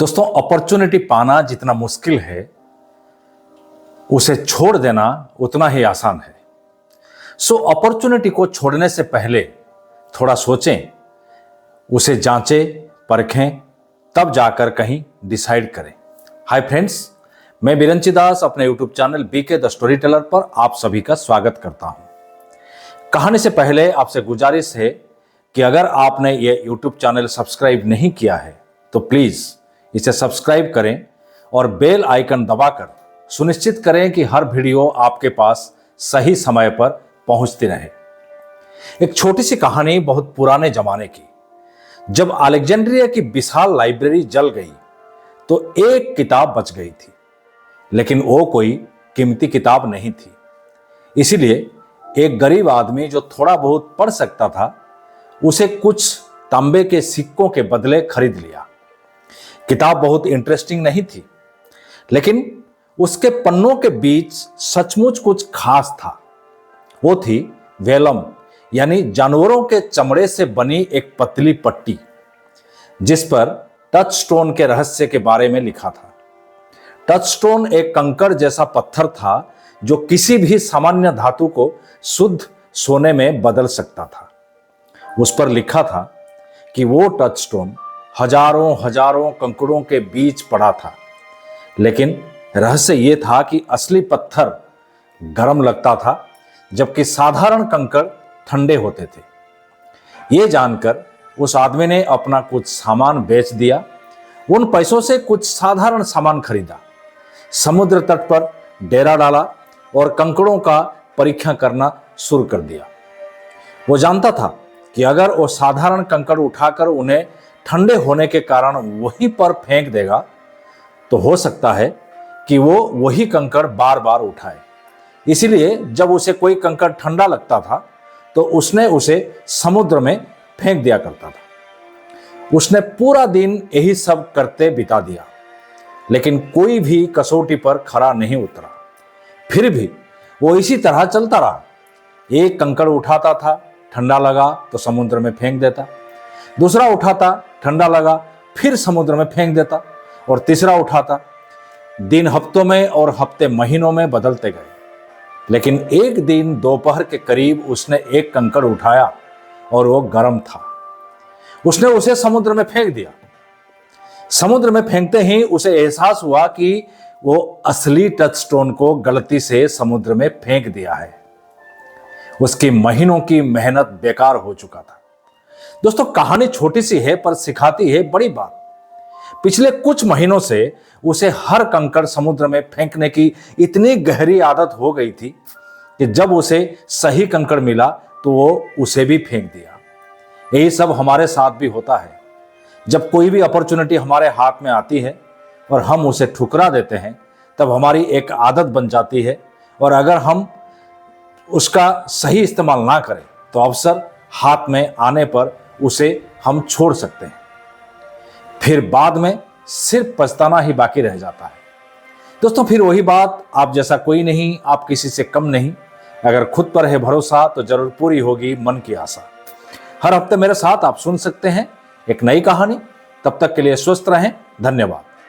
दोस्तों, अपॉर्चुनिटी पाना जितना मुश्किल है उसे छोड़ देना उतना ही आसान है। सो अपॉर्चुनिटी को छोड़ने से पहले थोड़ा सोचें, उसे जांचें, परखें, तब जाकर कहीं डिसाइड करें। हाय फ्रेंड्स, मैं बिरंची दास अपने YouTube channel BK the story teller पर आप सभी का स्वागत करता हूं। कहानी से पहले आपसे गुजारिश है कि अगर आपने ये यूट्यूब चैनल सब्सक्राइब नहीं किया है तो प्लीज इसे सब्सक्राइब करें और बेल आइकन दबाकर सुनिश्चित करें कि हर वीडियो आपके पास सही समय पर पहुंचती रहे। एक छोटी सी कहानी बहुत पुराने जमाने की। जब अलेक्जेंड्रिया की विशाल लाइब्रेरी जल गई तो एक किताब बच गई थी, लेकिन वो कोई कीमती किताब नहीं थी। इसीलिए एक गरीब आदमी जो थोड़ा बहुत पढ़ सकता था उसे कुछ तांबे के सिक्कों के बदले खरीद लिया। किताब बहुत इंटरेस्टिंग नहीं थी, लेकिन उसके पन्नों के बीच सचमुच कुछ खास था। वो थी वेलम, यानी जानवरों के चमड़े से बनी एक पतली पट्टी, जिस पर टचस्टोन के रहस्य के बारे में लिखा था। टचस्टोन एक कंकड़ जैसा पत्थर था जो किसी भी सामान्य धातु को शुद्ध सोने में बदल सकता था। उस पर लिखा था कि वो टचस्टोन हजारों हजारों कंकड़ों के बीच पड़ा था, लेकिन रहस्य यह था कि असली पत्थर गर्म लगता था जबकि साधारण कंकड़ ठंडे होते थे। यह जानकर उस आदमी ने अपना कुछ सामान बेच दिया। उन पैसों से कुछ साधारण सामान खरीदा, समुद्र तट पर डेरा डाला और कंकड़ों का परीक्षण करना शुरू कर दिया। वो जानता था कि अगर वो साधारण कंकड़ उठाकर उन्हें ठंडे होने के कारण वहीं पर फेंक देगा तो हो सकता है कि वो वही कंकड़ बार बार उठाए। इसीलिए जब उसे कोई कंकड़ ठंडा लगता था तो उसने उसे समुद्र में फेंक दिया करता था। उसने पूरा दिन यही सब करते बिता दिया, लेकिन कोई भी कसौटी पर खरा नहीं उतरा। फिर भी वो इसी तरह चलता रहा। एक कंकड़ उठाता था, ठंडा लगा तो समुद्र में फेंक देता। दूसरा उठाता, ठंडा लगा, फिर समुद्र में फेंक देता। और तीसरा उठाता। दिन हफ्तों में और हफ्ते महीनों में बदलते गए, लेकिन एक दिन दोपहर के करीब उसने एक कंकड़ उठाया और वो गर्म था। उसने उसे समुद्र में फेंक दिया। समुद्र में फेंकते ही उसे एहसास हुआ कि वो असली टचस्टोन को गलती से समुद्र में फेंक दिया है। उसकी महीनों की मेहनत बेकार हो चुका था। दोस्तों, कहानी छोटी सी है पर सिखाती है बड़ी बात। पिछले कुछ महीनों से उसे हर कंकड़ समुद्र में फेंकने की इतनी गहरी आदत हो गई थी कि जब उसे सही कंकड़ मिला तो वो उसे भी फेंक दिया। यही सब हमारे साथ भी होता है। जब कोई भी अपॉर्चुनिटी हमारे हाथ में आती है और हम उसे ठुकरा देते हैं, तब हमारी एक आदत बन जाती है, और अगर हम उसका सही इस्तेमाल ना करें तो अवसर हाथ में आने पर उसे हम छोड़ सकते हैं। फिर बाद में सिर्फ पछताना ही बाकी रह जाता है। दोस्तों, फिर वही बात, आप जैसा कोई नहीं, आप किसी से कम नहीं। अगर खुद पर है भरोसा तो जरूर पूरी होगी मन की आशा। हर हफ्ते मेरे साथ आप सुन सकते हैं एक नई कहानी। तब तक के लिए स्वस्थ रहें। धन्यवाद।